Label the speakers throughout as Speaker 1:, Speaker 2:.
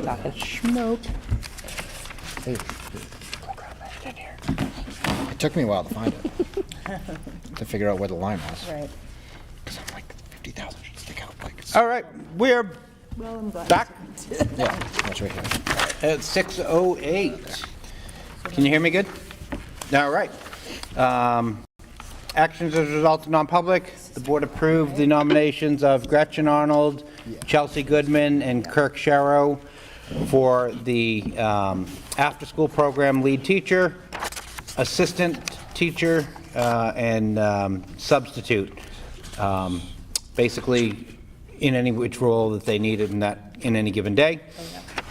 Speaker 1: talking.
Speaker 2: Smoke. Hey, in here. It took me a while to find it, to figure out where the line was.
Speaker 1: Right.
Speaker 2: Because I'm like, 50,000 should stick out like.
Speaker 3: All right, we're
Speaker 1: Well, I'm glad.
Speaker 3: back
Speaker 2: Yeah, that's right here.
Speaker 3: at 6:08. Can you hear me good? All right. Actions as a result of non-public. The board approved the nominations of Gretchen Arnold, Chelsea Goodman, and Kirk Sharrow for the after-school program lead teacher, assistant teacher, and substitute. Basically, in any which role that they needed in any given day.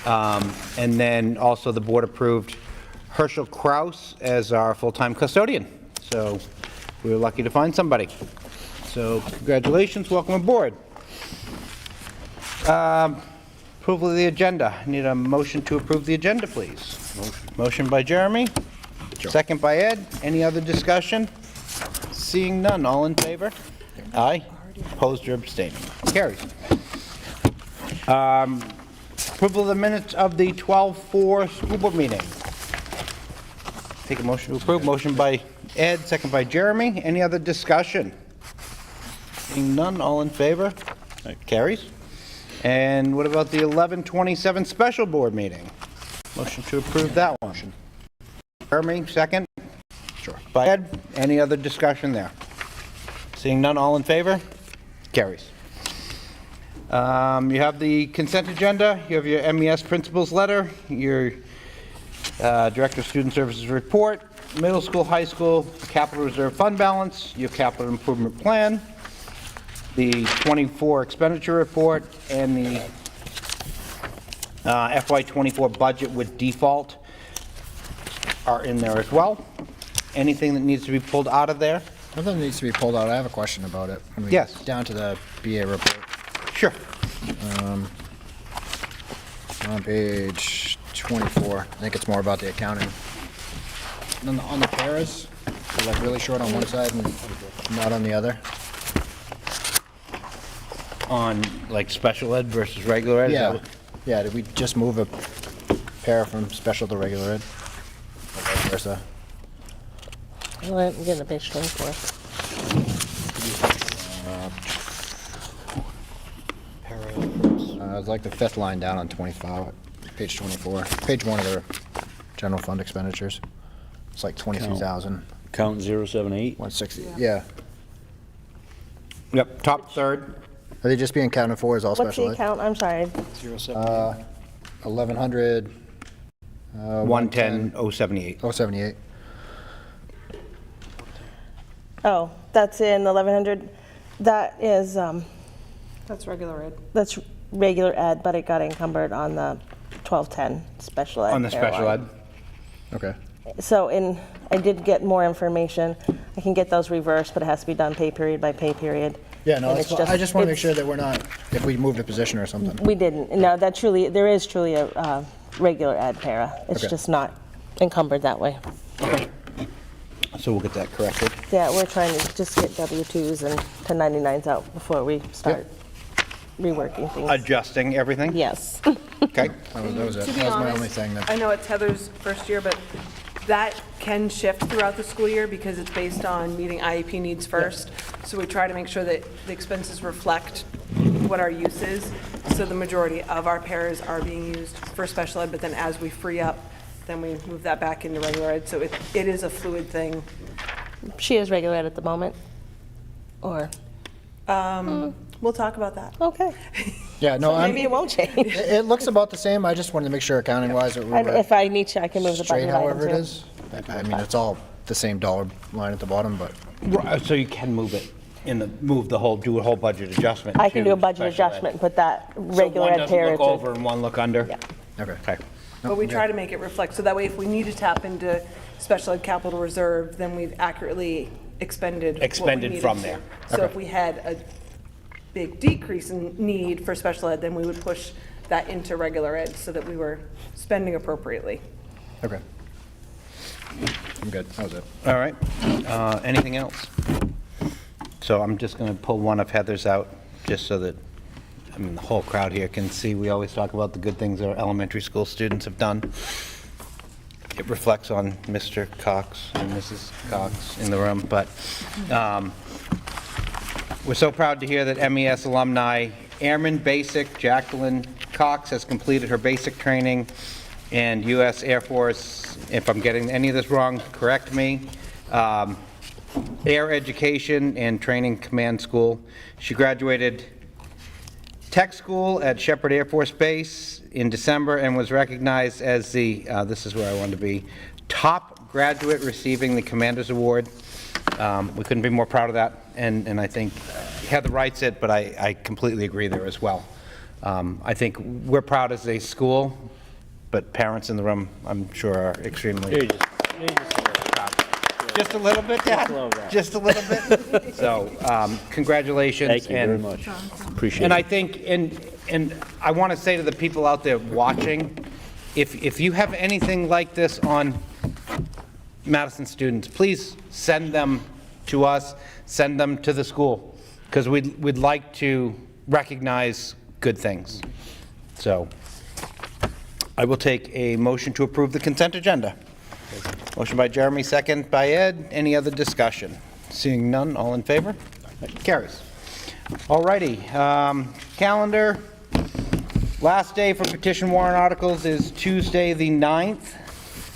Speaker 3: And then also the board approved Herschel Kraus as our full-time custodian. So we were lucky to find somebody. So congratulations, welcome aboard. Approval of the agenda. I need a motion to approve the agenda, please. Motion by Jeremy, second by Ed. Any other discussion? Seeing none, all in favor? Aye. Opposed or abstaining? Carries. Approval of the minutes of the 12-4 school board meeting. Take a motion to approve. Motion by Ed, second by Jeremy. Any other discussion? Seeing none, all in favor? Carries. And what about the 11/27 special board meeting? Motion to approve that one. Jeremy, second.
Speaker 2: Sure.
Speaker 3: By Ed. Any other discussion there? Seeing none, all in favor? Carries. You have the consent agenda, you have your MES principals letter, your Director of Student Services report, middle school, high school, capital reserve fund balance, your capital improvement plan, the 24 expenditure report, and the FY24 budget with default are in there as well. Anything that needs to be pulled out of there?
Speaker 2: Nothing needs to be pulled out. I have a question about it. When we
Speaker 3: Yes.
Speaker 2: get down to the BA report.
Speaker 3: Sure.
Speaker 2: On page 24, I think it's more about the accounting. And on the paras, they're like really short on one side and not on the other.
Speaker 3: On like special ed versus regular ed? Is that
Speaker 2: Yeah,
Speaker 3: what-
Speaker 2: yeah, did we just move a para from special to regular ed? Or vice versa?
Speaker 1: Well, I'm getting a page 24.
Speaker 2: It's like the fifth line down on 25, page 24. Page 1 of the general fund expenditures. It's like 22,000,
Speaker 4: Count 078.
Speaker 2: 160, yeah.
Speaker 3: Yep, top third.
Speaker 2: Are they just being accounted for as all
Speaker 1: What's
Speaker 2: special
Speaker 1: the
Speaker 2: ed?
Speaker 1: account? I'm sorry.
Speaker 2: 1,100,
Speaker 3: 110,078.
Speaker 2: 078.
Speaker 1: Oh, that's in 1100. That is,
Speaker 5: That's regular ed.
Speaker 1: that's regular ed, but it got encumbered on the 1210 special ed.
Speaker 3: On the special ed.
Speaker 2: Okay.
Speaker 1: So I did get more information. I can get those reversed, but it has to be done pay period by pay period.
Speaker 2: Yeah, no,
Speaker 1: And
Speaker 2: that's
Speaker 1: it's
Speaker 2: fine. I just want to make
Speaker 1: it's-
Speaker 2: sure that we're not, if we moved a position or something.
Speaker 1: We didn't. No, there is truly a regular ed para. It's
Speaker 2: Okay.
Speaker 1: just not encumbered that way.
Speaker 3: So we'll get that corrected.
Speaker 1: Yeah, we're trying to just get W-2s and 1099s out before we start reworking things.
Speaker 3: Adjusting everything?
Speaker 1: Yes.
Speaker 3: Okay.
Speaker 2: That was it.
Speaker 5: To be
Speaker 2: That was my
Speaker 5: honest,
Speaker 2: only thing that.
Speaker 5: I know it's Heather's first year, but that can shift throughout the school year because it's based on meeting IEP needs first. So we try to make sure that the expenses reflect what our use is. So the majority of our paras are being used for special ed, but then as we free up, then we move that back into regular ed. So it is a fluid thing.
Speaker 1: She is regular ed at the moment? Or,
Speaker 5: We'll talk about that.
Speaker 1: okay.
Speaker 2: Yeah, no,
Speaker 1: Maybe it won't change.
Speaker 2: it looks about the same. I just wanted to make sure accounting wise that we were
Speaker 1: If I need to, I can move the
Speaker 2: straight
Speaker 1: budget item
Speaker 2: however it
Speaker 1: too.
Speaker 2: is. I mean, it's all the same dollar line at the bottom, but
Speaker 3: Right, so you can move it do a whole budget adjustment.
Speaker 1: I can
Speaker 3: to
Speaker 1: do a budget
Speaker 3: special ed.
Speaker 1: adjustment and put that
Speaker 3: So
Speaker 1: regular
Speaker 3: one
Speaker 1: ed
Speaker 3: doesn't
Speaker 1: para
Speaker 3: look
Speaker 1: to.
Speaker 3: over and one look under?
Speaker 1: Yeah.
Speaker 2: okay.
Speaker 3: Okay.
Speaker 5: But we try to make it reflect, so that way if we need to tap into special ed capital reserve, then we've accurately expended what we
Speaker 3: Expended
Speaker 5: needed
Speaker 3: from
Speaker 5: to.
Speaker 3: there.
Speaker 5: So
Speaker 2: Okay.
Speaker 5: if we had a big decrease in need for special ed, then we would push that into regular ed so that we were spending appropriately.
Speaker 2: Okay. I'm good. That was it.
Speaker 3: All right. Anything else? So I'm just going to pull one of Heather's out, just so that I mean, the whole crowd here can see, we always talk about the good things our elementary school students have done. It reflects on Mr. Cox and Mrs. Cox in the room, but we're so proud to hear that MES alumni Airman Basic Jacqueline Cox has completed her basic training, and U.S. Air Force, if I'm getting any of this wrong, correct me, Air Education and Training Command School. She graduated tech school at Shepherd Air Force Base in December and was recognized as the, this is where I wanted to be, top graduate receiving the Commander's Award. We couldn't be more proud of that, and I think Heather writes it, but I completely agree there as well. I think we're proud as a school, but parents in the room, I'm sure, are extremely proud. Just a little bit, Dad? Just a little bit? So, congratulations.
Speaker 4: Thank you very much. Appreciate it.
Speaker 3: And I think, and I want to say to the people out there watching, if you have anything like this on Madison students, please send them to us, send them to the school, because we'd like to recognize good things. So, I will take a motion to approve the consent agenda. Motion by Jeremy, second by Ed. Any other discussion? Seeing none, all in favor? Carries. All righty, calendar. Last day for petition warrant articles is Tuesday, the 9th,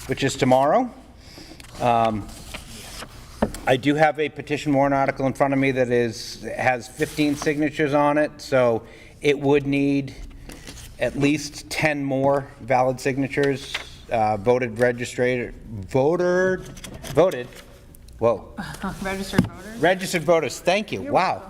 Speaker 3: which is tomorrow. I do have a petition warrant article in front of me that has 15 signatures on it, so it would need at least 10 more valid signatures. Voted, whoa.
Speaker 6: Registered voters?
Speaker 3: Registered voters, thank you, wow.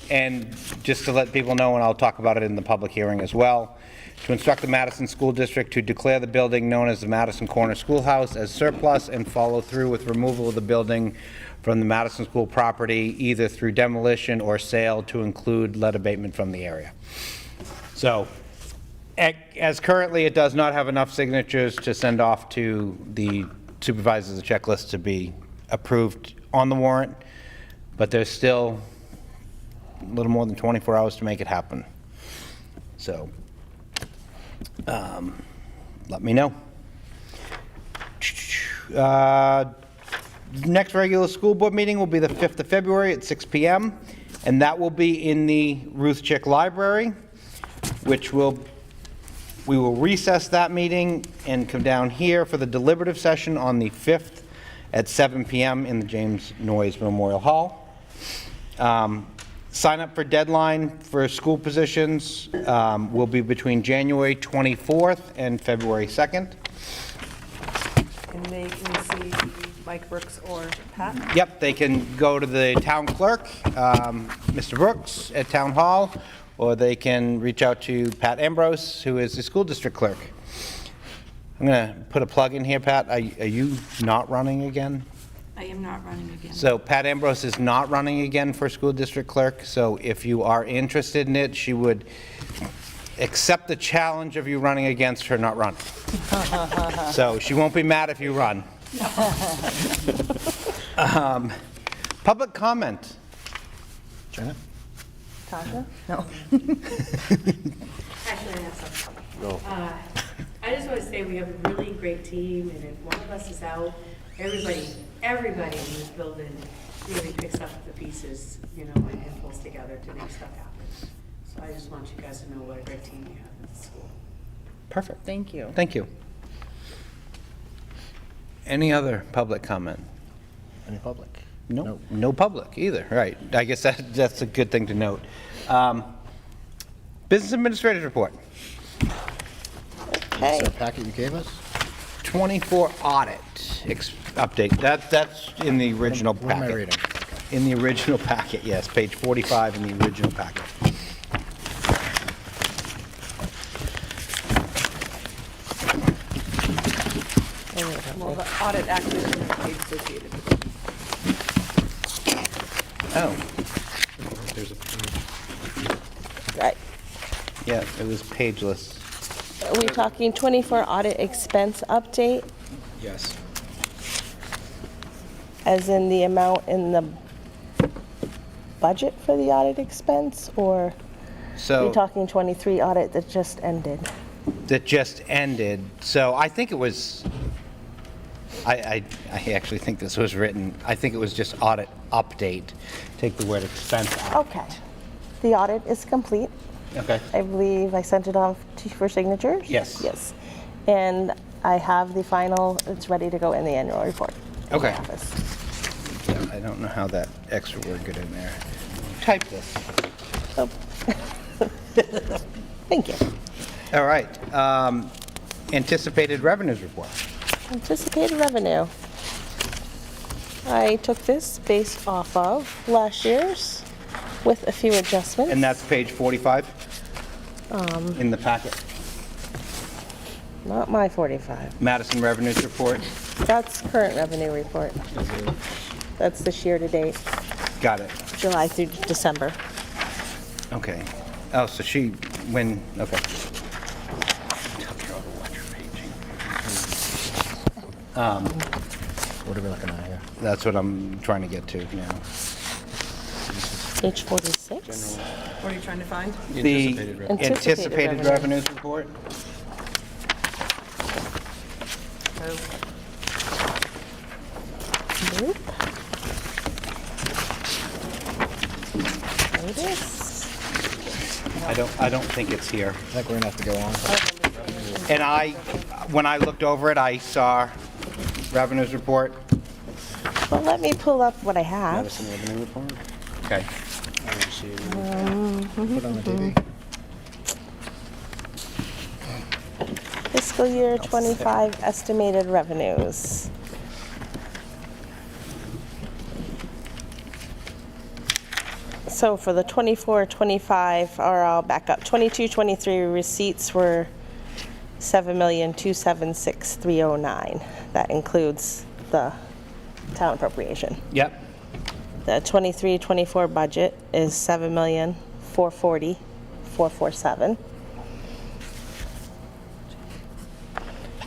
Speaker 3: And just to let people know, and I'll talk about it in the public hearing as well, to instruct the Madison School District to declare the building known as the Madison Corner Schoolhouse as surplus and follow through with removal of the building from the Madison School property, either through demolition or sale, to include lead abatement from the area. So, as currently, it does not have enough signatures to send off to the supervisors of the checklist to be approved on the warrant, but there's still a little more than 24 hours to make it happen. So, let me know. Next regular school board meeting will be the 5th of February at 6 p.m., and that will be in the Ruth Chick Library, which we will recess that meeting and come down here for the deliberative session on the 5th at 7 p.m. in the James Noyes Memorial Hall. Sign up for deadline for school positions will be between January 24th and February 2nd.
Speaker 5: And they can see Mike Brooks or Pat?
Speaker 3: Yep, they can go to the town clerk, Mr. Brooks at Town Hall, or they can reach out to Pat Ambrose, who is the school district clerk. I'm going to put a plug in here, Pat. Are you not running again?
Speaker 6: I am not running again.
Speaker 3: So Pat Ambrose is not running again for school district clerk, so if you are interested in it, she would accept the challenge of you running against her not running. So she won't be mad if you run. Public comment.
Speaker 2: Janet?
Speaker 1: Tasha? No.
Speaker 7: Actually, I have something. I just want to say we have a really great team, and if one of us is out, everybody in this building really picks up the pieces, you know, and pulls together to make stuff happen. So I just want you guys to know what a great team you have at the school.
Speaker 3: Perfect.
Speaker 1: Thank you.
Speaker 3: Thank you. Any other public comment?
Speaker 2: Any public?
Speaker 3: No, no public either, right. I guess that's a good thing to note. Business Administrator's Report.
Speaker 1: Okay.
Speaker 2: Is that a packet you gave us?
Speaker 3: 24 audit update. That's in the original packet.
Speaker 2: What am I reading?
Speaker 3: In the original packet, yes, page 45 in the original packet.
Speaker 5: Well, the audit actually is the page associated with it.
Speaker 3: Oh,
Speaker 2: There's a
Speaker 1: Right.
Speaker 3: yeah, it was pageless.
Speaker 1: Are we talking 24 audit expense update,
Speaker 2: yes.
Speaker 1: as in the amount in the budget for the audit expense, or?
Speaker 3: So
Speaker 1: You're talking 23 audit that just ended.
Speaker 3: that just ended. So I think it was, I actually think this was written, I think it was just audit update. Take the word expense out.
Speaker 1: Okay. The audit is complete.
Speaker 3: Okay.
Speaker 1: I believe I sent it off for signatures?
Speaker 3: Yes.
Speaker 1: Yes. And I have the final, it's ready to go in the annual report. in the
Speaker 3: Okay.
Speaker 1: office.
Speaker 3: Yeah, I don't know how that extra word got in there. Type this.
Speaker 1: So, thank you.
Speaker 3: All right. Anticipated revenues report.
Speaker 1: Anticipated revenue. I took this based off of last year's with a few adjustments.
Speaker 3: And that's page 45 in the packet.
Speaker 1: Not my 45.
Speaker 3: Madison revenues report.
Speaker 1: That's current revenue report. That's this year to date,
Speaker 3: Got it.
Speaker 1: July through December.
Speaker 3: Okay. Oh, so she, okay.
Speaker 2: What are we looking at here?
Speaker 3: That's what I'm trying to get to now.
Speaker 1: Page 46.
Speaker 5: What are you trying to find?
Speaker 3: The
Speaker 1: Anticipated
Speaker 3: anticipated
Speaker 1: revenue.
Speaker 3: revenues report.
Speaker 1: Nope. Notice.
Speaker 3: I don't think it's here.
Speaker 2: I think we're gonna have to go on.
Speaker 3: And when I looked over it, I saw revenues report.
Speaker 1: Well, let me pull up what I have.
Speaker 2: Madison revenue report.
Speaker 3: Okay.
Speaker 2: I didn't see it. Put it on the TV.
Speaker 1: Fiscal year 25 estimated revenues. So for the 24-25, or I'll back up, 22-23 receipts were 7,276,309. That includes the town appropriation.
Speaker 3: Yep.
Speaker 1: The 23-24 budget is 7,440,447.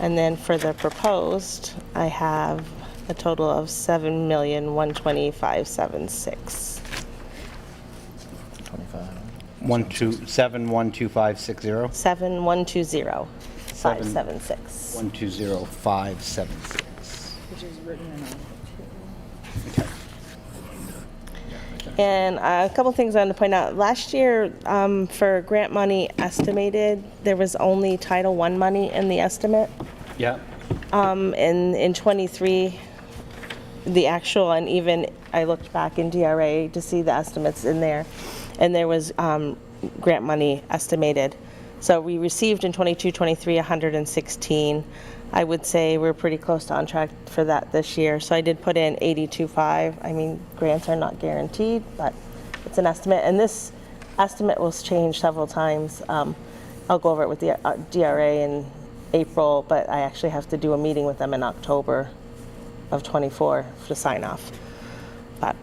Speaker 1: And then for the proposed, I have a total of 7,125,706.
Speaker 2: 25.
Speaker 3: 7125660.
Speaker 1: 7,120,576.
Speaker 3: 120576.
Speaker 6: Which is written in
Speaker 3: Okay.
Speaker 1: And a couple things I want to point out. Last year, for grant money estimated, there was only Title I money in the estimate.
Speaker 3: Yeah.
Speaker 1: In 23, the actual, and even I looked back in DRA to see the estimates in there, and there was grant money estimated. So we received in 22-23 116. I would say we're pretty close to on track for that this year. So I did put in 82.5. I mean, grants are not guaranteed, but it's an estimate. And this estimate will change several times. I'll go over it with the DRA in April, but I actually have to do a meeting with them in October of 24 to sign off. But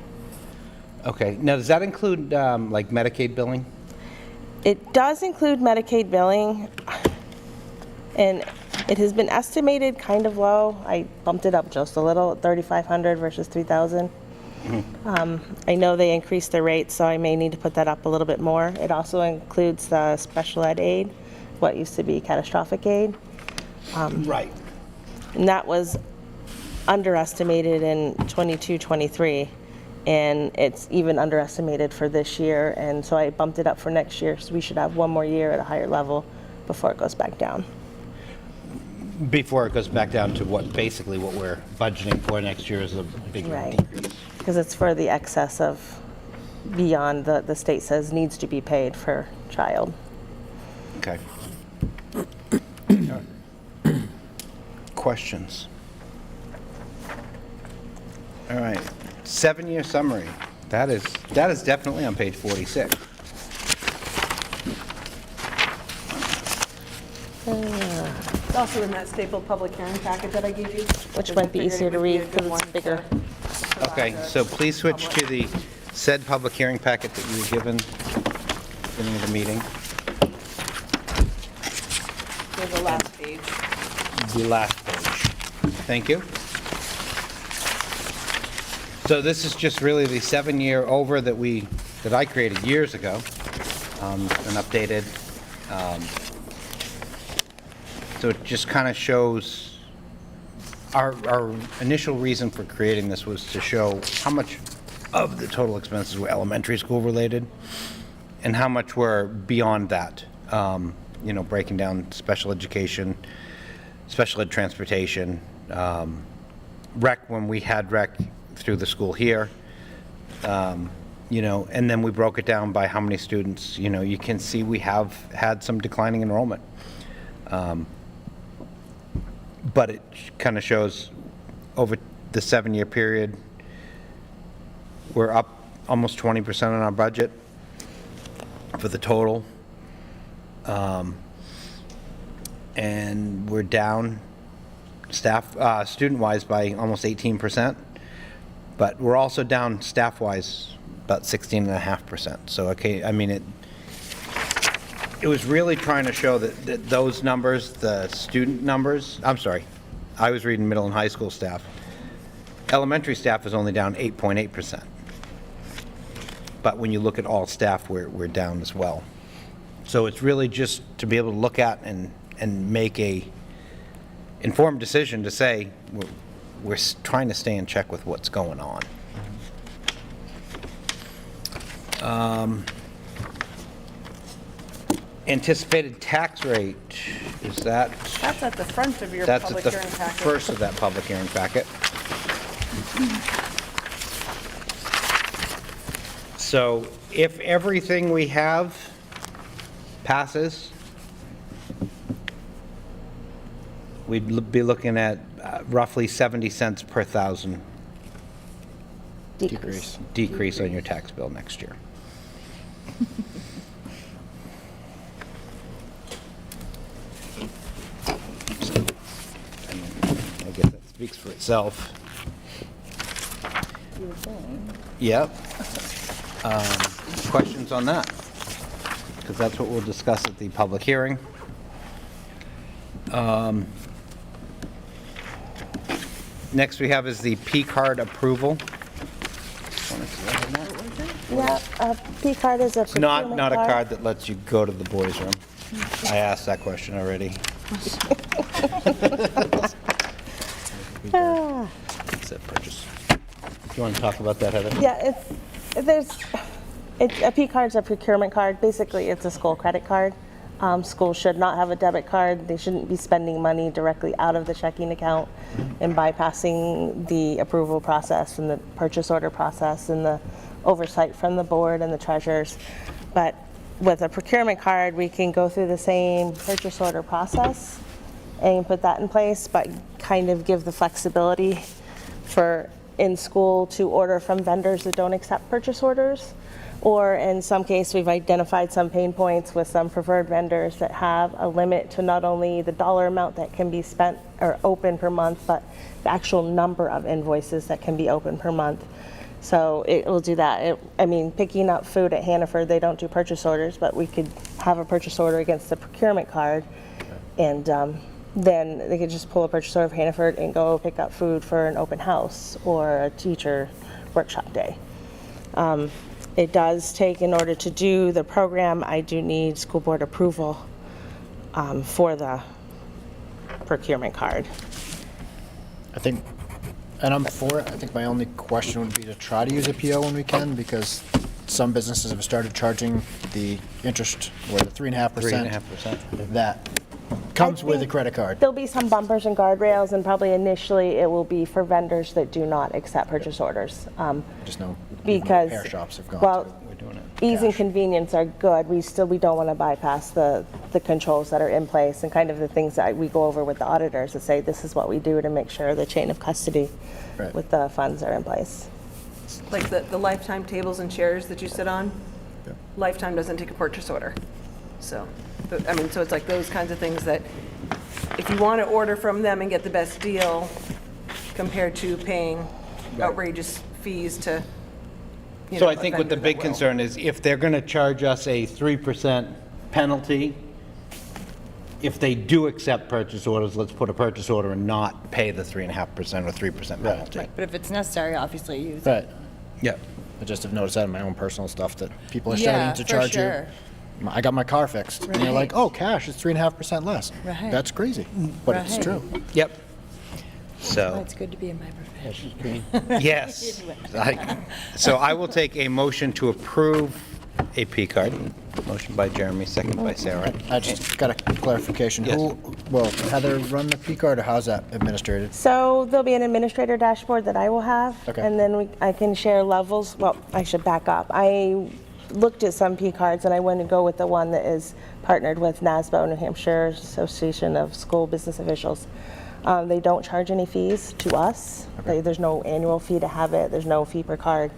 Speaker 3: Okay. Now, does that include like Medicaid billing?
Speaker 1: it does include Medicaid billing, and it has been estimated kind of low. I bumped it up just a little, 3,500 versus 3,000. I know they increased the rate, so I may need to put that up a little bit more. It also includes the special ed aid, what used to be catastrophic aid,
Speaker 3: Right.
Speaker 1: and that was underestimated in 22-23, and it's even underestimated for this year, and so I bumped it up for next year, so we should have one more year at a higher level before it goes back down.
Speaker 3: Before it goes back down to basically what we're budgeting for next year is a big
Speaker 1: Right.
Speaker 3: decrease.
Speaker 1: Because it's for the excess of beyond the state says needs to be paid for child.
Speaker 3: Okay. Questions? All right. 7-year summary. That is definitely on page 46.
Speaker 5: It's also in that stapled public hearing packet that I gave you.
Speaker 1: Which might be easier to read because it's bigger.
Speaker 3: Okay, so please switch to the said public hearing packet that you were given during the meeting.
Speaker 5: There's the last page.
Speaker 3: The last page. Thank you. So this is just really the 7-year over that I created years ago. an updated. So it just kind of shows, our initial reason for creating this was to show how much of the total expenses were elementary school related and how much were beyond that. You know, breaking down special education, special ed transportation, rec when we had rec through the school here, you know, and then we broke it down by how many students. You know, you can see we have had some declining enrollment. But it kind of shows over the 7-year period, we're up almost 20% on our budget for the total. And we're down staff, student-wise by almost 18%, but we're also down staff-wise about 16.5%. So, okay, I mean, it was really trying to show that those numbers, the student numbers, I'm sorry, I was reading middle and high school staff. Elementary staff is only down 8.8%. But when you look at all staff, we're down as well. So it's really just to be able to look at and make a informed decision to say, we're trying to stay in check with what's going on. Anticipated tax rate, is that?
Speaker 5: That's at the front of your
Speaker 3: That's
Speaker 5: public
Speaker 3: at the
Speaker 5: hearing packet.
Speaker 3: first of that public hearing packet. So if everything we have passes, we'd be looking at roughly 70 cents per thousand decrease on your tax bill next year. I guess that speaks for itself. Yep. Questions on that? Because that's what we'll discuss at the public hearing. Next we have is the P-card approval.
Speaker 1: Yeah, P-card is a
Speaker 3: It's not
Speaker 1: procurement
Speaker 3: a card that lets you go to the boys' room. I asked that question already. It's a purchase. Do you want to talk about that, Heather?
Speaker 1: Yeah, a P-card is a procurement card. Basically, it's a school credit card. Schools should not have a debit card. They shouldn't be spending money directly out of the checking account and bypassing the approval process and the purchase order process and the oversight from the board and the treasurers. But with a procurement card, we can go through the same purchase order process and put that in place, but kind of give the flexibility for in school to order from vendors that don't accept purchase orders. Or in some case, we've identified some pain points with some preferred vendors that have a limit to not only the dollar amount that can be spent or open per month, but the actual number of invoices that can be open per month. So it will do that. I mean, picking up food at Hannaford, they don't do purchase orders, but we could have a purchase order against the procurement card, and then they could just pull a purchase order of Hannaford and go pick up food for an open house or a teacher workshop day. It does take, in order to do the program, I do need school board approval for the procurement card.
Speaker 2: I think, and I'm for it, I think my only question would be to try to use a PO when we can, because some businesses have started charging the interest, or the 3.5%.
Speaker 3: 3.5%.
Speaker 2: That comes with a credit card.
Speaker 1: There'll be some bumpers and guardrails, and probably initially it will be for vendors that do not accept purchase orders.
Speaker 2: Just know
Speaker 1: Because,
Speaker 2: hair shops have gone
Speaker 1: well,
Speaker 2: to.
Speaker 1: ease and
Speaker 2: cash.
Speaker 1: convenience are good. We don't want to bypass the controls that are in place and kind of the things that we go over with the auditors to say this is what we do to make sure the chain of custody
Speaker 2: Right.
Speaker 1: with the funds are in place.
Speaker 5: Like the lifetime tables and chairs that you sit on, Lifetime doesn't take a purchase order. So, I mean, so it's like those kinds of things that if you want to order from them and get the best deal compared to paying outrageous fees to, you
Speaker 3: So
Speaker 5: know,
Speaker 3: I think
Speaker 5: a
Speaker 3: what the
Speaker 5: vendor
Speaker 3: big
Speaker 5: that will.
Speaker 3: concern is if they're going to charge us a 3% penalty, if they do accept purchase orders, let's put a purchase order and not pay the 3.5% or 3% penalty.
Speaker 8: But if it's necessary, obviously use it.
Speaker 2: Right.
Speaker 3: Yep.
Speaker 2: I just have noticed that in my own personal stuff, that people are
Speaker 8: Yeah,
Speaker 2: starting to
Speaker 8: for
Speaker 2: charge
Speaker 8: sure.
Speaker 2: I got my car fixed. And you're like, oh, cash is 3.5% less.
Speaker 8: Right.
Speaker 2: That's crazy, but it's
Speaker 8: Right.
Speaker 2: true.
Speaker 3: Yep.
Speaker 8: Well,
Speaker 3: So,
Speaker 8: it's good to be in my profession.
Speaker 3: yes. So I will take a motion to approve a P card. Motion by Jeremy, second by Sarah.
Speaker 2: I just got a clarification.
Speaker 3: Yes.
Speaker 2: Who, will Heather run the P card, or how's that administrated?
Speaker 1: So there'll be an administrator dashboard that I will have.
Speaker 2: Okay.
Speaker 1: And then I can share levels. Well, I should back up. I looked at some P cards and I want to go with the one that is partnered with NASBO, New Hampshire Association of School Business Officials. They don't charge any fees to us. There's no annual fee to have it. There's no fee per card.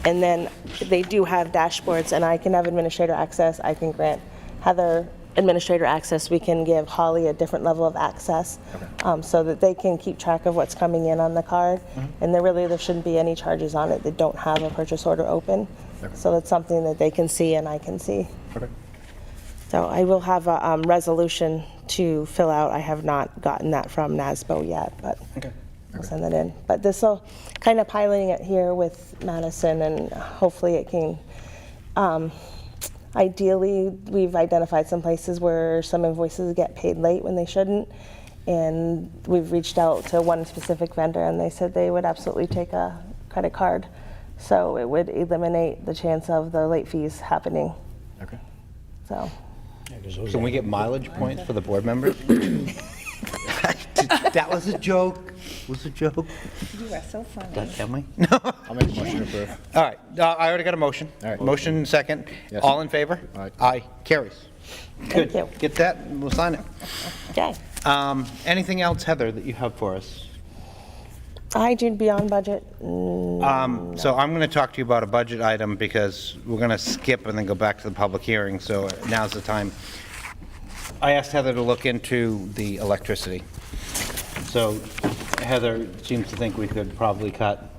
Speaker 1: And then they do have dashboards, and I can have administrator access. I can grant Heather administrator access. We can give Holly a different level of access so that they can keep track of what's coming in on the card. And there shouldn't be any charges on it. They don't have a purchase order open. So that's something that they can see and I can see.
Speaker 2: Okay.
Speaker 1: So I will have a resolution to fill out. I have not gotten that from NASBO yet, but I'll send that in. But this will kind of piloting it here with Madison, and hopefully it can, ideally, we've identified some places where some invoices get paid late when they shouldn't. And we've reached out to one specific vendor and they said they would absolutely take a credit card. So it would eliminate the chance of the late fees happening.
Speaker 2: Okay.
Speaker 1: So.
Speaker 3: Can we get mileage points for the board members? That was a joke. Was a joke.
Speaker 8: You are so funny.
Speaker 3: Can we?
Speaker 2: I'll make a motion to approve.
Speaker 3: All right, I already got a motion.
Speaker 2: All right.
Speaker 3: Motion second.
Speaker 2: Yes.
Speaker 3: All in favor?
Speaker 2: Aye.
Speaker 3: Aye, carries.
Speaker 1: Thank
Speaker 3: Good.
Speaker 1: you.
Speaker 3: Get that, and we'll sign it.
Speaker 1: Okay.
Speaker 3: Anything else, Heather, that you have for us?
Speaker 1: I do beyond budget.
Speaker 3: So I'm going to talk to you about a budget item because we're going to skip and then go back to the public hearing, so now's the time. I asked Heather to look into the electricity. So Heather seems to think we could probably cut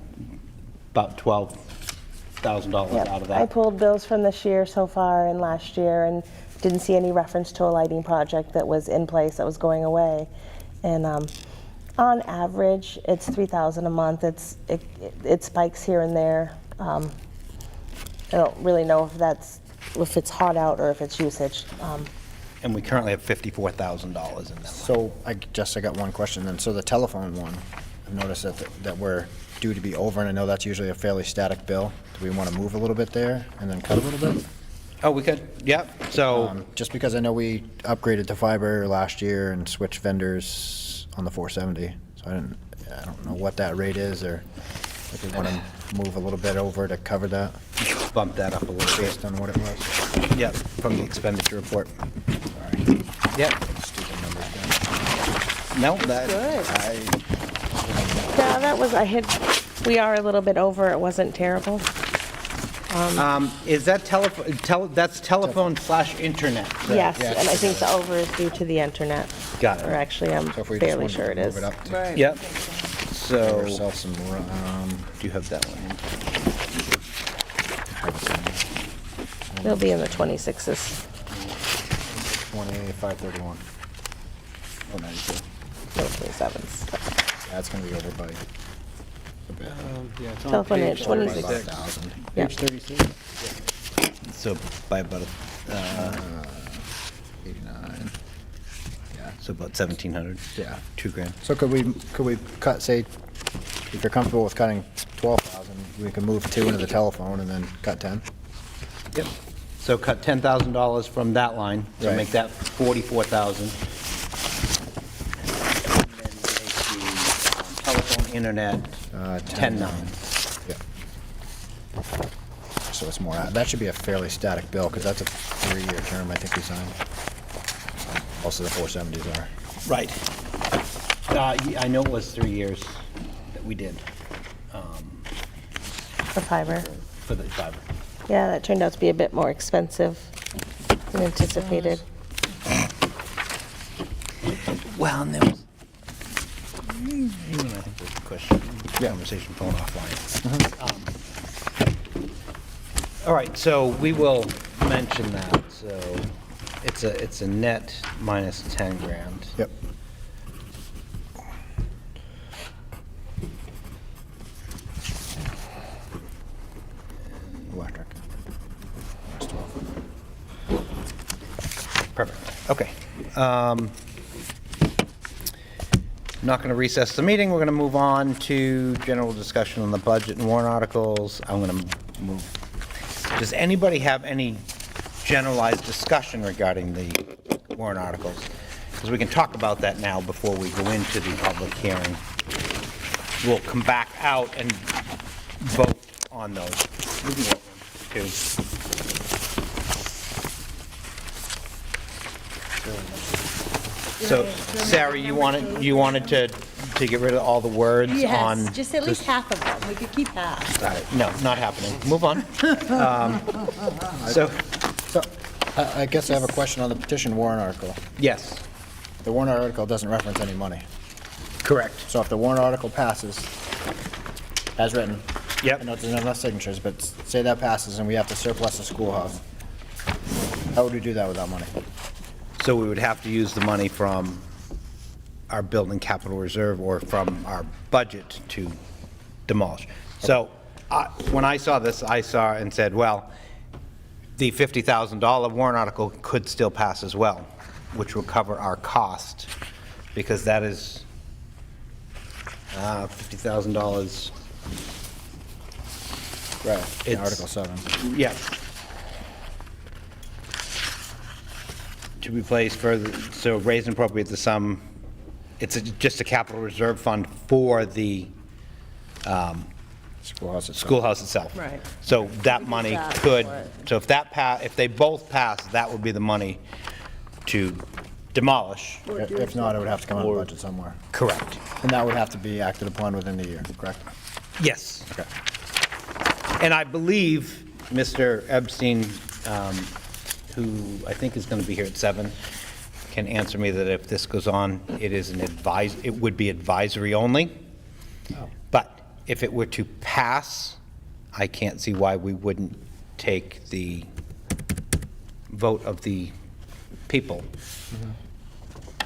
Speaker 3: about $12,000 out of that.
Speaker 1: I pulled bills from this year so far and last year and didn't see any reference to a lighting project that was in place that was going away. And on average, it's $3,000 a month. It spikes here and there. I don't really know if it's hot out or if it's usage.
Speaker 3: And we currently have $54,000 in that.
Speaker 2: So I got one question then. So the telephone one, I've noticed that we're due to be over, and I know that's usually a fairly static bill. Do we want to move a little bit there and then cut a little bit?
Speaker 3: Oh, we could, yep. So,
Speaker 2: Just because I know we upgraded to fiber last year and switched vendors on the 470, so I don't know what that rate is, or if we want to move a little bit over to cover that
Speaker 3: bump that up a little bit.
Speaker 2: based on what it was.
Speaker 3: Yep, from the expenditure report.
Speaker 2: Sorry,
Speaker 3: Yep.
Speaker 2: stupid numbers guy.
Speaker 3: No, that,
Speaker 1: Yeah, we are a little bit over. It wasn't terrible.
Speaker 3: is that that's telephone / internet?
Speaker 1: Yes,
Speaker 2: yeah,
Speaker 1: and I think the over is due to the internet.
Speaker 3: Got it.
Speaker 1: Or actually, I'm
Speaker 2: So if we just
Speaker 1: fairly
Speaker 2: wanted
Speaker 1: sure
Speaker 2: to
Speaker 1: it
Speaker 2: move
Speaker 1: is.
Speaker 2: it up to
Speaker 8: Right.
Speaker 3: Yep.
Speaker 2: give
Speaker 3: So,
Speaker 2: ourselves some,
Speaker 3: do you have that one?
Speaker 1: It'll be in the 26s,
Speaker 2: 2531.
Speaker 3: Oh, 92.
Speaker 1: no 27s.
Speaker 2: That's going to be over by a bit.
Speaker 1: Telephone at
Speaker 2: Over by
Speaker 1: 26.
Speaker 2: about 1,000.
Speaker 1: Yeah.
Speaker 2: 36.
Speaker 3: So by about,
Speaker 2: 89.
Speaker 3: so about 1,700.
Speaker 2: Yeah.
Speaker 3: $2,000.
Speaker 2: So could we cut, say, if you're comfortable with cutting 12,000, we can move 2 into the telephone and then cut 10?
Speaker 3: Yep. So cut $10,000 from that line, so
Speaker 2: Right.
Speaker 3: make that 44,000. And then make the telephone, internet, 10,900.
Speaker 2: Yeah. So it's more, that should be a fairly static bill, because that's a 3-year term I think we signed. Most of the 470s are.
Speaker 3: Right. I know it was 3 years that we did
Speaker 1: For fiber.
Speaker 3: for the fiber.
Speaker 1: Yeah, that turned out to be a bit more expensive than anticipated.
Speaker 3: Well, and there was, I think there's a question, conversation phone offline. All right, so we will mention that, so it's a net minus 10 grand.
Speaker 2: Yep. Electric. Minus 12.
Speaker 3: I'm not going to recess the meeting. We're going to move on to general discussion on the budget and warrant articles. I'm going to move. Does anybody have any generalized discussion regarding the warrant articles? Because we can talk about that now before we go into the public hearing. We'll come back out and vote on those. We can vote too. So, Sarah, you wanted to get rid of all the words on...
Speaker 8: Yes, just at least half of them. We could keep half.
Speaker 3: No, not happening. Move on. So,
Speaker 2: I guess I have a question on the petition warrant article.
Speaker 3: yes,
Speaker 2: The warrant article doesn't reference any money.
Speaker 3: correct.
Speaker 2: So if the warrant article passes, as written,
Speaker 3: Yep.
Speaker 2: I know it doesn't have enough signatures, but say that passes and we have to surplus the schoolhouse, how would we do that without money?
Speaker 3: So we would have to use the money from our building capital reserve or from our budget to demolish. So when I saw this, I saw and said, well, the $50,000 warrant article could still pass as well, which will cover our cost, because that is $50,000.
Speaker 2: Right, in
Speaker 3: It's-
Speaker 2: Article 7.
Speaker 3: Yeah. To be placed further, so raise and appropriate the sum, it's just a capital reserve fund for the
Speaker 2: Schoolhouse itself.
Speaker 3: schoolhouse itself.
Speaker 8: Right.
Speaker 3: So that money
Speaker 8: that
Speaker 3: could,
Speaker 8: for it.
Speaker 3: so if they both pass, that would be the money to demolish.
Speaker 2: If not, it would have to come out of the budget somewhere.
Speaker 3: Correct.
Speaker 2: And that would have to be acted upon within the year, correct?
Speaker 3: Yes.
Speaker 2: Okay.
Speaker 3: And I believe Mr. Epstein, who I think is going to be here at 7, can answer me that if this goes on, it would be advisory only. But if it were to pass, I can't see why we wouldn't take the vote of the people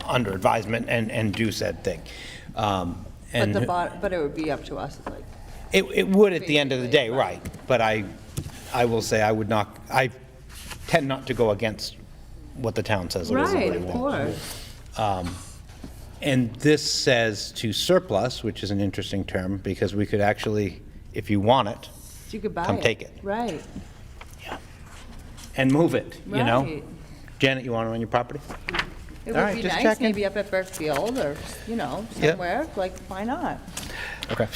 Speaker 3: under advisement and do said thing. And
Speaker 8: But it would be up to us, like.
Speaker 3: it would at the end of the day, right. But I will say I tend not to go against what the town says.
Speaker 8: Right, of course.
Speaker 3: And this says to surplus, which is an interesting term, because we could actually, if you want it,
Speaker 8: You could buy it.
Speaker 3: come take it.
Speaker 8: Right.
Speaker 3: And move it, you know?
Speaker 8: Right.
Speaker 3: Janet, you want it on your property?
Speaker 8: It
Speaker 3: All
Speaker 8: would
Speaker 3: right,
Speaker 8: be
Speaker 3: just
Speaker 8: nice,
Speaker 3: checking.
Speaker 8: maybe up at Burkefield or,
Speaker 3: Yeah.
Speaker 8: somewhere, like, why not?
Speaker 2: Okay.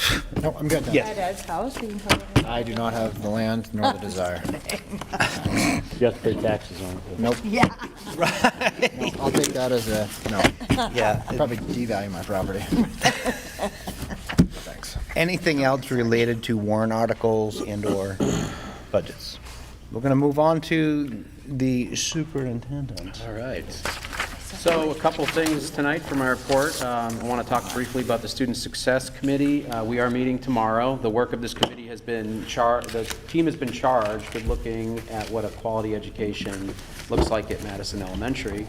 Speaker 2: No, I'm good then.
Speaker 3: Yes.
Speaker 8: At Ed's house, we can come in.
Speaker 2: I do not have the land nor the desire.
Speaker 4: You have to pay taxes on it.
Speaker 2: Nope.
Speaker 8: Yeah.
Speaker 2: I'll take that as a, no.
Speaker 3: Yeah.
Speaker 2: I'd probably devalue my property. Thanks.
Speaker 3: Anything else related to warrant articles and/or budgets? We're going to move on to the superintendent.
Speaker 9: All right. So a couple things tonight from our report. I want to talk briefly about the Student Success Committee. We are meeting tomorrow. The work of this committee has been the team has been charged with looking at what a quality education looks like at Madison Elementary.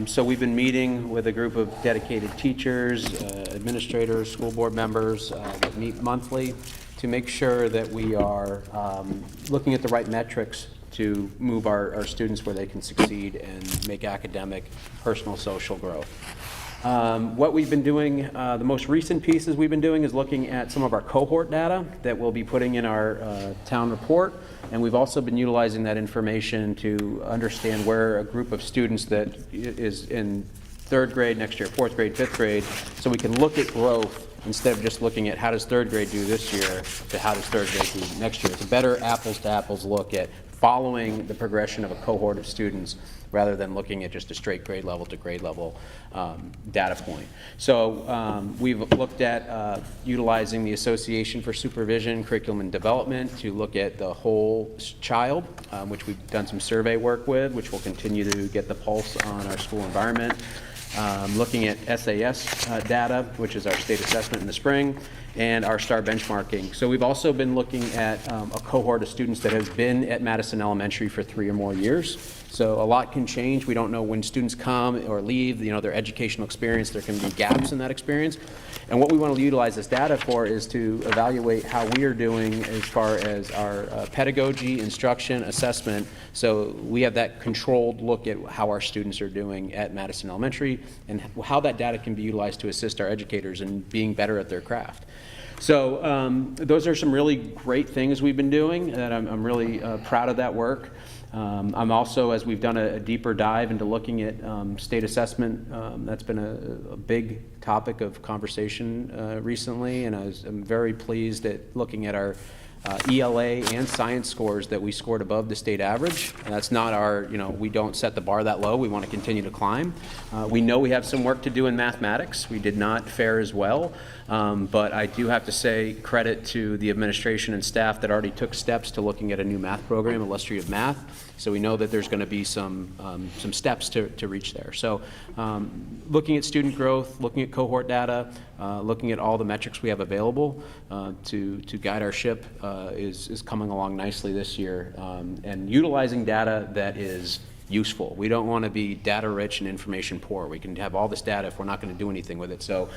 Speaker 9: So we've been meeting with a group of dedicated teachers, administrators, school board members that meet monthly to make sure that we are looking at the right metrics to move our students where they can succeed and make academic, personal, social growth. What we've been doing, the most recent pieces we've been doing is looking at some of our cohort data that we'll be putting in our town report, and we've also been utilizing that information to understand where a group of students that is in 3rd grade next year, 4th grade, 5th grade, so we can look at growth instead of just looking at how does 3rd grade do this year to how does 3rd grade do next year. It's a better apples-to-apples look at following the progression of a cohort of students rather than looking at just a straight grade level to grade level data point. So we've looked at utilizing the Association for Supervision, Curriculum and Development to look at the whole child, which we've done some survey work with, which will continue to get the pulse on our school environment. Looking at SAS data, which is our state assessment in the spring, and our STAR benchmarking. So we've also been looking at a cohort of students that has been at Madison Elementary for 3 or more years. So a lot can change. We don't know when students come or leave, their educational experience. There can be gaps in that experience. And what we want to utilize this data for is to evaluate how we are doing as far as our pedagogy, instruction, assessment. So we have that controlled look at how our students are doing at Madison Elementary and how that data can be utilized to assist our educators in being better at their craft. So those are some really great things we've been doing, and I'm really proud of that work. I'm also, as we've done a deeper dive into looking at state assessment, that's been a big topic of conversation recently, and I'm very pleased at looking at our ELA and science scores that we scored above the state average. And that's not our, we don't set the bar that low. We want to continue to climb. We know we have some work to do in mathematics. We did not fare as well, but I do have to say credit to the administration and staff that already took steps to looking at a new math program, illustrative math. So we know that there's going to be some steps to reach there. So looking at student growth, looking at cohort data, looking at all the metrics we have available to guide our ship is coming along nicely this year, and utilizing data that is useful. We don't want to be data rich and information poor. We can have all this data if we're not going to do anything with it. So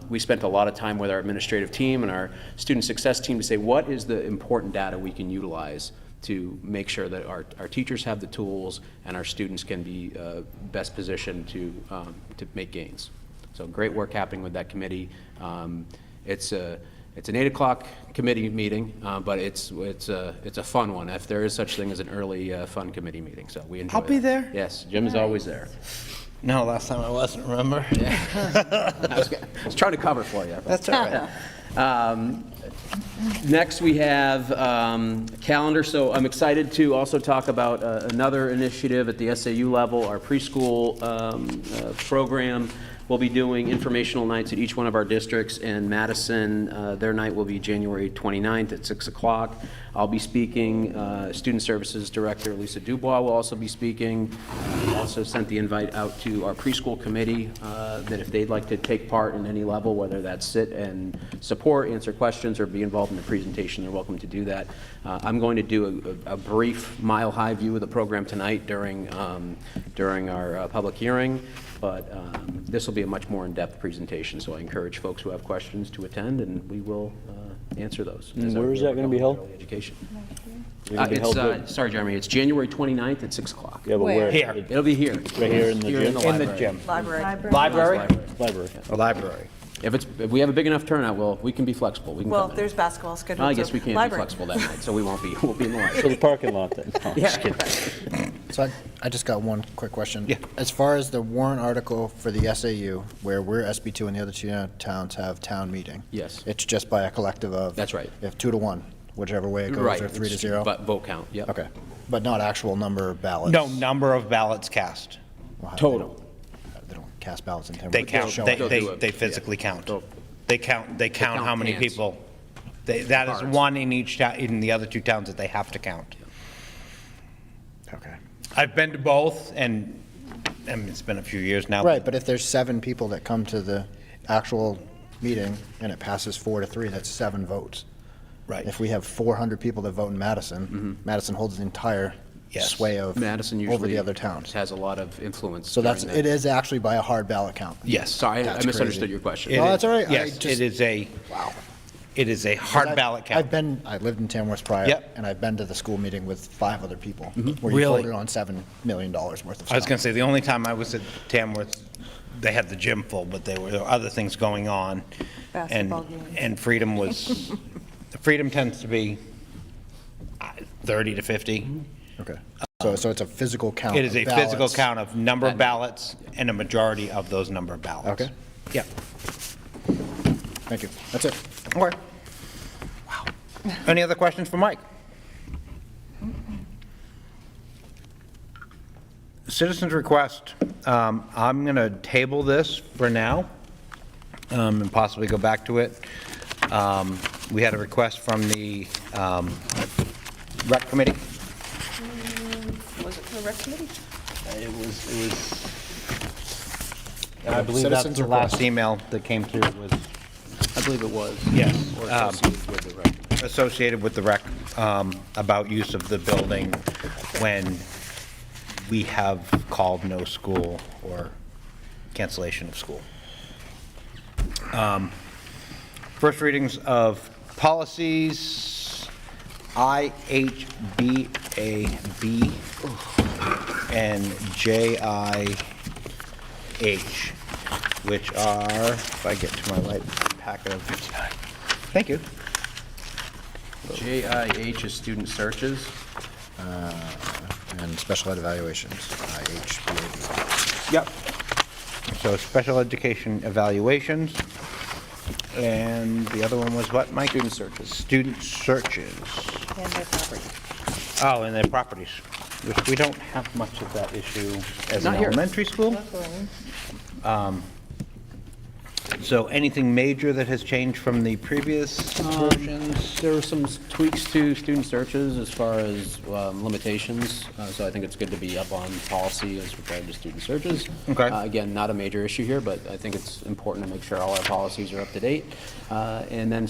Speaker 9: we spent a lot of time with our administrative team and our student success team to say, what is the important data we can utilize to make sure that our teachers have the tools and our students can be best positioned to make gains. So great work happening with that committee. It's an 8 o'clock committee meeting, but it's a fun one. If there is such thing as an early fun committee meeting, so we enjoy.
Speaker 3: I'll be there.
Speaker 9: Yes, Jim is always there.
Speaker 3: No, last time I wasn't, remember?
Speaker 9: I was trying to cover for you.
Speaker 3: That's all right.
Speaker 9: Next, we have calendar. So I'm excited to also talk about another initiative at the SAU level, our preschool program. We'll be doing informational nights at each one of our districts. In Madison, their night will be January 29th at 6 o'clock. I'll be speaking. Student Services Director Lisa Dubois will also be speaking. We also sent the invite out to our preschool committee that if they'd like to take part in any level, whether that's sit and support, answer questions, or be involved in the presentation, they're welcome to do that. I'm going to do a brief mile-high view of the program tonight during our public hearing. But this will be a much more in-depth presentation, so I encourage folks who have questions to attend, and we will answer those.
Speaker 4: And where is that going to be held?
Speaker 9: Early education.
Speaker 4: Is it gonna be held there?
Speaker 9: Sorry, Jeremy, it's January 29th at 6 o'clock.
Speaker 4: Yeah, but where?
Speaker 3: Here.
Speaker 9: It'll be here.
Speaker 4: Right here in the gym?
Speaker 3: In the
Speaker 9: library.
Speaker 3: gym.
Speaker 8: Library.
Speaker 3: Library?
Speaker 4: Library.
Speaker 3: Library.
Speaker 9: If we have a big enough turnout, we can be flexible. We can
Speaker 5: Well,
Speaker 9: come in.
Speaker 5: there's basketball scheduled.
Speaker 9: I guess
Speaker 5: so
Speaker 9: we can't
Speaker 5: library.
Speaker 9: be flexible that night, so we'll be in the library.
Speaker 4: So the parking lot then? No, I'm just kidding.
Speaker 2: So I just got one quick question.
Speaker 3: Yeah.
Speaker 2: As far as the warrant article for the SAU, where we're SB2 and the other two towns have town meeting.
Speaker 9: Yes.
Speaker 2: It's just by a collective of.
Speaker 9: That's right.
Speaker 2: If 2-1, whichever way it goes,
Speaker 9: Right.
Speaker 2: or 3-0.
Speaker 9: But vote count, yeah.
Speaker 2: Okay, but not actual number of ballots.
Speaker 3: No, number of ballots cast.
Speaker 2: Well,
Speaker 9: Total.
Speaker 2: They don't cast ballots in town.
Speaker 3: They count,
Speaker 2: Show
Speaker 3: they,
Speaker 2: it.
Speaker 3: they, they physically count. They count how many
Speaker 9: hands.
Speaker 3: people. That is
Speaker 9: Cards.
Speaker 3: one in each town, in the other two towns that they have to count.
Speaker 2: Okay.
Speaker 3: I've been to both, and it's been a few years now.
Speaker 2: Right, but if there's 7 people that come to the actual meeting and it passes 4-3, that's 7 votes.
Speaker 3: Right.
Speaker 2: If we have 400 people that vote in Madison, Madison holds the entire
Speaker 3: Yes.
Speaker 2: sway of
Speaker 9: Madison usually
Speaker 2: over the other towns.
Speaker 9: has a lot of influence.
Speaker 2: So that's,
Speaker 9: during
Speaker 2: it
Speaker 9: that.
Speaker 2: is actually by a hard ballot count.
Speaker 3: Yes.
Speaker 9: Sorry, I
Speaker 2: That's
Speaker 9: misunderstood
Speaker 2: crazy.
Speaker 9: your question.
Speaker 2: No, that's all right. I
Speaker 3: Yes,
Speaker 2: just-
Speaker 3: it is a, it is a hard ballot count.
Speaker 2: I lived in Tamworth prior.
Speaker 3: Yep.
Speaker 2: And I've been to the school meeting with 5 other people. Where you
Speaker 3: Really?
Speaker 2: voted on $7 million worth of stuff.
Speaker 3: I was gonna say, the only time I was at Tamworth, they had the gym full, but there were other things going on.
Speaker 8: Basketball games.
Speaker 3: And Freedom was, Freedom tends to be 30 to 50.
Speaker 2: Okay. So it's a physical count
Speaker 3: It is a
Speaker 2: of
Speaker 3: physical
Speaker 2: ballots.
Speaker 3: count of number of ballots and a majority of those number of ballots.
Speaker 2: Okay.
Speaker 3: Yeah.
Speaker 2: Thank you. That's it.
Speaker 3: Okay. Wow. Any other questions for Mike? Citizens request. I'm going to table this for now and possibly go back to it. We had a request from the rec committee.
Speaker 8: Was it for the rec committee?
Speaker 3: It was, I believe that's
Speaker 2: Citizens
Speaker 3: the last
Speaker 2: request.
Speaker 3: email that came through was,
Speaker 9: I believe it was.
Speaker 3: Yes.
Speaker 9: Or associated with the record.
Speaker 3: associated with the rec, about use of the building when we have called no school or cancellation of school. First readings of policies, IHBAB and JIH, which are, if I get to my right packet of, thank you.
Speaker 9: JIH is student searches.
Speaker 2: And special ed evaluations, IHBAB.
Speaker 3: Yep. So special education evaluations. And the other one was what, Mike? Student searches. Student searches.
Speaker 1: And their property.
Speaker 3: Oh, and their properties, which we don't have much of that issue as an
Speaker 9: Not here.
Speaker 3: elementary school. So anything major that has changed from the previous versions?
Speaker 9: There were some tweaks to student searches as far as limitations, so I think it's good to be up on policy as regard to student searches.
Speaker 3: Okay.
Speaker 9: Again, not a major issue here, but I think it's important to make sure all our policies are up to date. And then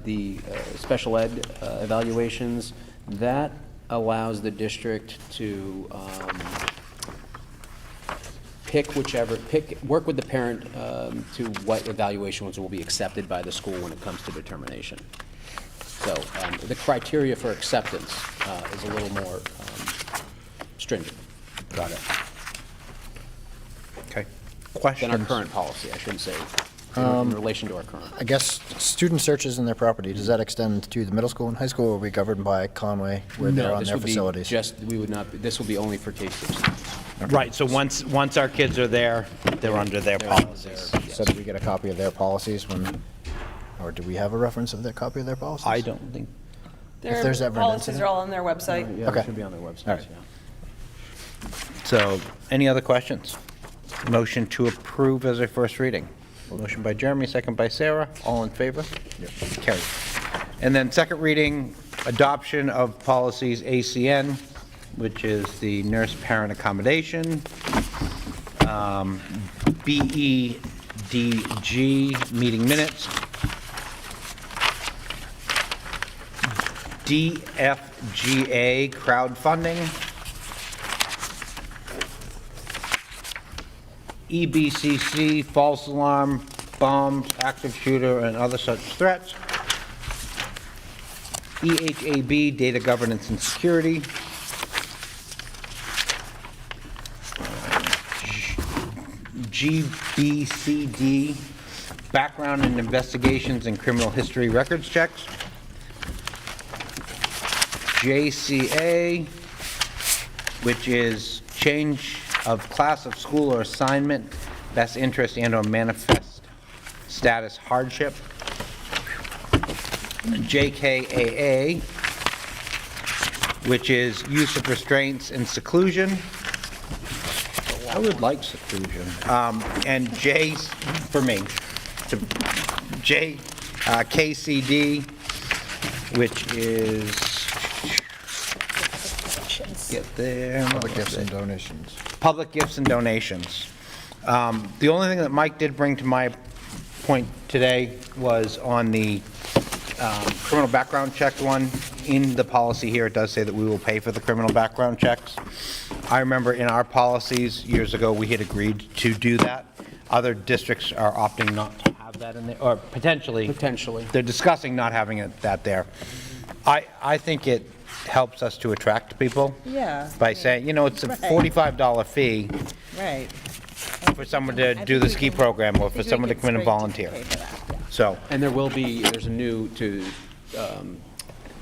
Speaker 9: the special ed evaluations, that allows the district to work with the parent to what evaluations will be accepted by the school when it comes to determination. So the criteria for acceptance is a little more stringent.
Speaker 3: Got it. Okay.
Speaker 9: Than
Speaker 3: Questions?
Speaker 9: our current policy, I shouldn't say, in relation to our current.
Speaker 2: I guess student searches in their property, does that extend to the middle school and high school, or are we governed by Conway where they're on
Speaker 9: this
Speaker 2: their
Speaker 9: would be
Speaker 2: facilities?
Speaker 9: we would not, this will be only for K-16.
Speaker 3: Right, so once our kids are there, they're under their policies.
Speaker 2: So do we get a copy of their policies when, or do we have a reference of their copy of their policies?
Speaker 3: I don't think,
Speaker 5: Their
Speaker 2: there's ever an
Speaker 5: policies
Speaker 2: incident?
Speaker 5: are all on their website.
Speaker 9: Yeah,
Speaker 2: Okay.
Speaker 9: it should be on their website,
Speaker 2: All right.
Speaker 9: yeah.
Speaker 3: so any other questions? Motion to approve as a first reading. Motion by Jeremy, second by Sarah. All in favor? Carried. And then second reading, adoption of policies ACN, which is the nurse parent accommodation, BEDG meeting minutes, DFGA crowdfunding, EBCC false alarm, bombs, active shooter, and other such threats, EHAB data governance and security, GBCD background and investigations and criminal history records checks, JCA, which is change of class of school or assignment, best interest and/or manifest status hardship, JKAA, which is use of restraints and seclusion. I would like seclusion. And J, for me, KCD, which is, get there.
Speaker 2: Public gifts and donations.
Speaker 3: Public gifts and donations. The only thing that Mike did bring to my point today was on the criminal background check one. In the policy here, it does say that we will pay for the criminal background checks. I remember in our policies years ago, we had agreed to do that. Other districts are opting not to have that in there, or potentially.
Speaker 9: Potentially.
Speaker 3: They're discussing not having that there. I think it helps us to attract people.
Speaker 1: Yeah.
Speaker 3: By saying, you know, it's a
Speaker 1: Right.
Speaker 3: $45 fee
Speaker 1: Right.
Speaker 3: for someone to do the ski program or for someone to come in and volunteer. So,
Speaker 9: And there's a new, to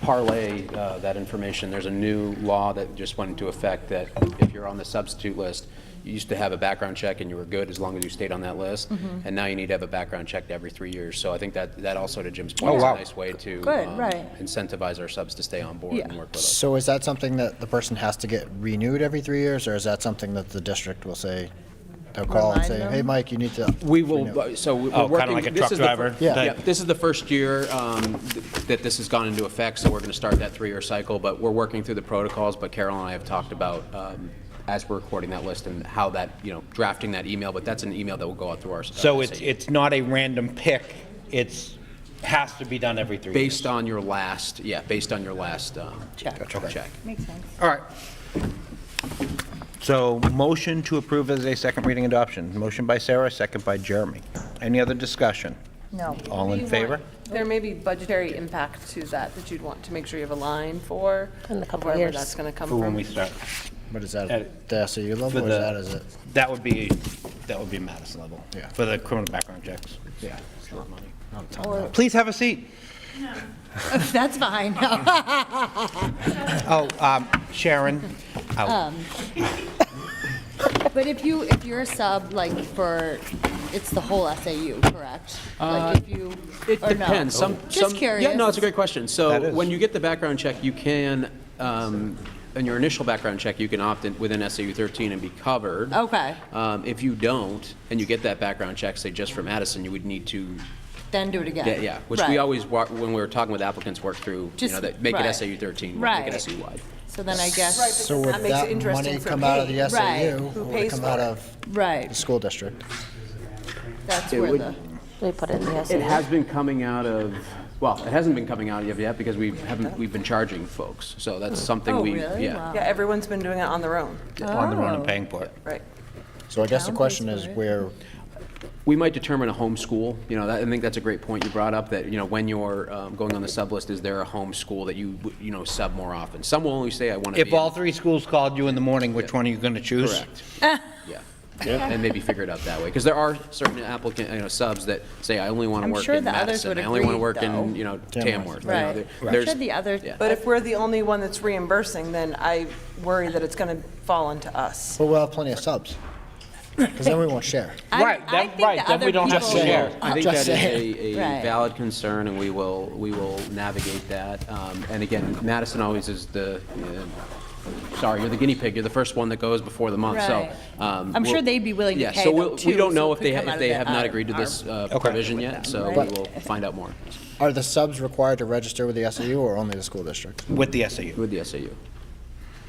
Speaker 9: parlay that information, there's a new law that just went into effect that if you're on the substitute list, you used to have a background check and you were good as long as you stayed on that list, and now you need to have a background check every 3 years. So I think that also, to Jim's point,
Speaker 3: Oh,
Speaker 9: is
Speaker 3: wow.
Speaker 9: a nice way to
Speaker 1: Good, right.
Speaker 9: incentivize our subs to stay on board and work with us.
Speaker 2: So is that something that the person has to get renewed every 3 years, or is that something that the district will say, they'll call and
Speaker 1: Remind
Speaker 2: say,
Speaker 1: them?
Speaker 2: hey, Mike, you need to
Speaker 9: We
Speaker 2: renew"?
Speaker 9: will, so we're
Speaker 3: Oh,
Speaker 9: working.
Speaker 3: kinda like a
Speaker 9: this
Speaker 3: truck
Speaker 9: is the fir-
Speaker 3: driver?
Speaker 2: Yeah.
Speaker 9: Yeah, this is the first year that this has gone into effect, so we're going to start that 3-year cycle, but we're working through the protocols, but Carol and I have talked about, as we're recording that list and how that, drafting that email, but that's an email that will go out through our.
Speaker 3: so
Speaker 9: SAE.
Speaker 3: it's not a random pick, has to be done every 3 years.
Speaker 9: Based on your last, check.
Speaker 1: Makes sense.
Speaker 3: All right. So motion to approve as a second reading adoption. Motion by Sarah, second by Jeremy. Any other discussion?
Speaker 8: No.
Speaker 3: All in favor?
Speaker 5: There may be budgetary impact to that you'd want to make sure you have a line for,
Speaker 1: In a couple of
Speaker 5: wherever
Speaker 1: years.
Speaker 5: that's going to come
Speaker 3: For when
Speaker 5: from.
Speaker 3: we start.
Speaker 2: What is that,
Speaker 3: At-
Speaker 2: the SAU level,
Speaker 3: For
Speaker 2: or is that, is it?
Speaker 3: That would be Madison level.
Speaker 2: Yeah.
Speaker 3: For the criminal background checks.
Speaker 2: Yeah.
Speaker 3: Not a ton. Please have a seat.
Speaker 8: That's fine.
Speaker 3: Oh, Sharon, out.
Speaker 8: But if you're a sub, like for, it's the whole SAU, correct? Like if you,
Speaker 9: It
Speaker 8: or no?
Speaker 9: depends.
Speaker 8: Just curious.
Speaker 9: Yeah, no, it's a great question.
Speaker 3: That
Speaker 9: So
Speaker 3: is.
Speaker 9: when you get the background check, you can, in your initial background check, you can opt in within SAU 13 and be covered.
Speaker 8: Okay,
Speaker 9: If you don't, and you get that background check, say just for Madison, you would need to,
Speaker 8: then do it again.
Speaker 9: yeah, which we
Speaker 8: Right.
Speaker 9: always, when we were talking with applicants, work through,
Speaker 8: Just-
Speaker 9: that make
Speaker 8: right.
Speaker 9: it SAU 13, make
Speaker 8: Right.
Speaker 9: it SAU wide.
Speaker 8: So then I guess,
Speaker 5: Right,
Speaker 2: So
Speaker 5: but
Speaker 2: would
Speaker 5: that makes it
Speaker 2: that
Speaker 5: interesting
Speaker 2: money
Speaker 5: for
Speaker 2: come out of the
Speaker 5: paid.
Speaker 2: SAU,
Speaker 8: Right.
Speaker 2: or
Speaker 5: Who
Speaker 2: would it
Speaker 5: pays
Speaker 2: come
Speaker 5: for
Speaker 2: out
Speaker 5: it?
Speaker 2: of
Speaker 8: right,
Speaker 2: the school district?
Speaker 8: that's
Speaker 9: It
Speaker 8: where
Speaker 9: would-
Speaker 8: the,
Speaker 1: We put it in the
Speaker 9: It
Speaker 1: SAU.
Speaker 9: has been coming out of, well, it hasn't been coming out of yet because we've been charging folks. So that's something
Speaker 8: oh,
Speaker 9: we,
Speaker 8: really?
Speaker 9: yeah.
Speaker 8: Wow.
Speaker 5: Yeah, everyone's been doing it on their own,
Speaker 3: On the run and
Speaker 8: Oh.
Speaker 3: paying for it.
Speaker 5: right?
Speaker 2: So I guess the
Speaker 8: Town
Speaker 2: question
Speaker 8: pays
Speaker 2: is
Speaker 8: for it.
Speaker 2: where,
Speaker 9: We might determine a home school, I think that's a great point you brought up, that, when you're going on the sub list, is there a home school that you sub more often? Some will only say, I want to be.
Speaker 3: If all three schools called you in the morning, which one are you going to choose?
Speaker 9: Correct. Yeah. And maybe figure it out that way. Because there are certain subs that say, I only want to
Speaker 8: I'm
Speaker 9: work
Speaker 8: sure
Speaker 9: in
Speaker 8: the others
Speaker 9: Madison.
Speaker 8: would
Speaker 9: I only want to
Speaker 8: agree,
Speaker 9: work in,
Speaker 2: Tamworth.
Speaker 9: Tamworth.
Speaker 8: right. I'm
Speaker 9: There's-
Speaker 8: sure the other,
Speaker 9: yeah.
Speaker 5: But if we're the only one that's reimbursing, then I worry that it's going to fall into us.
Speaker 2: but we'll have plenty of subs, because then we won't share.
Speaker 3: Right,
Speaker 8: I
Speaker 3: then-
Speaker 8: think
Speaker 3: right,
Speaker 8: the
Speaker 3: then
Speaker 8: other
Speaker 3: we don't have to
Speaker 8: people-
Speaker 3: share.
Speaker 9: I think
Speaker 2: Just
Speaker 9: that is
Speaker 2: saying.
Speaker 9: a
Speaker 8: Right.
Speaker 9: valid concern, and we will navigate that. And again, Madison always is sorry, you're the guinea pig, you're the first one that goes before the month, so.
Speaker 8: Right. I'm sure
Speaker 9: we'll-
Speaker 8: they'd be willing to
Speaker 9: Yeah,
Speaker 8: pay
Speaker 9: so
Speaker 8: though,
Speaker 9: we
Speaker 8: too,
Speaker 9: don't know
Speaker 8: so
Speaker 9: if
Speaker 8: it
Speaker 9: they
Speaker 8: could come out of
Speaker 9: have not
Speaker 8: our-
Speaker 9: agreed to this provision yet, so we
Speaker 8: Right.
Speaker 9: will find out more
Speaker 2: Are the subs required to register with the SAU or only the school district?
Speaker 3: With the SAU.
Speaker 9: with the SAU.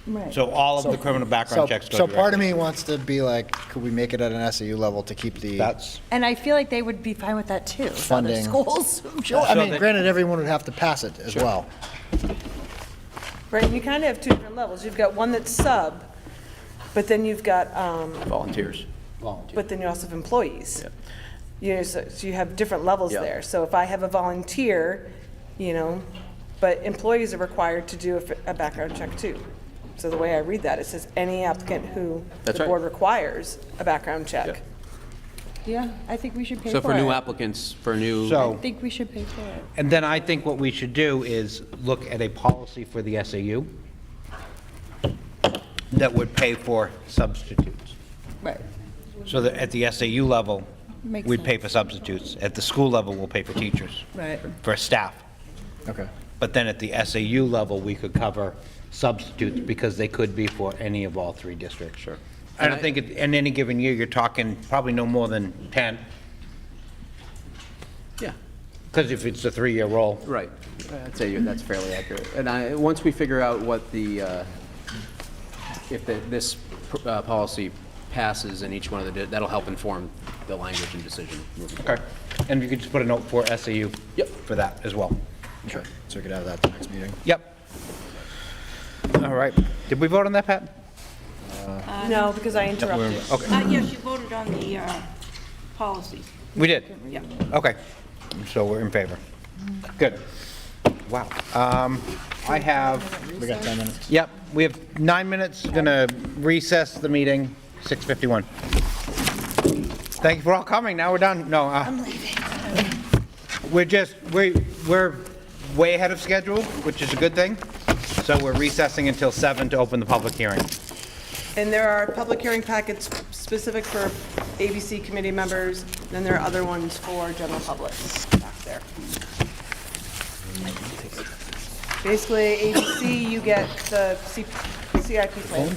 Speaker 8: right.
Speaker 3: So all of the criminal background checks go
Speaker 2: So
Speaker 3: directly.
Speaker 2: part of me wants to be like, could we make it at an SAU level to keep the
Speaker 3: That's,
Speaker 8: And I feel like they would be fine with that too, other
Speaker 2: Funding.
Speaker 8: schools, I'm sure.
Speaker 2: I
Speaker 3: So
Speaker 2: mean,
Speaker 3: that-
Speaker 2: granted, everyone would have to pass it as well.
Speaker 5: Right, and you kind of have two different levels. You've got one that's sub, but then you've got,
Speaker 9: Volunteers.
Speaker 5: but then you also have employees.
Speaker 9: Yep.
Speaker 5: So you have different levels
Speaker 9: Yeah.
Speaker 5: there. So if I have a volunteer, but employees are required to do a background check too. So the way I read that, it says any applicant who
Speaker 9: That's
Speaker 5: the
Speaker 9: right.
Speaker 5: board requires a background check.
Speaker 9: Yep.
Speaker 8: Yeah, I think we should pay for
Speaker 9: So
Speaker 8: it.
Speaker 9: for new applicants, for new.
Speaker 3: So-
Speaker 8: I think we should pay for it.
Speaker 3: and then I think what we should do is look at a policy for the SAU that would pay for substitutes.
Speaker 8: Right.
Speaker 3: So that at the SAU level,
Speaker 8: Makes
Speaker 3: we'd pay
Speaker 8: sense.
Speaker 3: for substitutes. At the school level, we'll pay for teachers,
Speaker 8: Right.
Speaker 3: for staff.
Speaker 2: Okay.
Speaker 3: But then at the SAU level, we could cover substitutes because they could be for any of all three districts.
Speaker 9: Sure.
Speaker 3: I don't think in any given year, you're talking probably no more than 10,
Speaker 9: Yeah.
Speaker 3: because if it's a three-year roll.
Speaker 9: Right. I'd say that's fairly accurate. And once we figure out what if this policy passes in each one of that'll help inform the language and decision moving forward.
Speaker 3: Okay. And you could just put a note for SAU.
Speaker 9: Yep.
Speaker 3: For that as well.
Speaker 2: Okay. So we could have that at the next meeting.
Speaker 3: Yep. All right. Did we vote on that, Pat?
Speaker 5: No, because I interrupted.
Speaker 3: Okay.
Speaker 6: Yes, you voted on the policy.
Speaker 3: We did?
Speaker 6: Yeah.
Speaker 3: Okay. So we're in favor. Good. Wow. I have,
Speaker 2: We got 10 minutes.
Speaker 3: yep, we have 9 minutes. Going to recess the meeting, 6:51. Thank you for all coming. Now we're done. No. I'm leaving. We're way ahead of schedule, which is a good thing. So we're recessing until 7 to open the public hearing.
Speaker 5: And there are public hearing packets specific for ABC committee members, then there are other ones for general public back there. Basically, ABC, you get the CIP plan.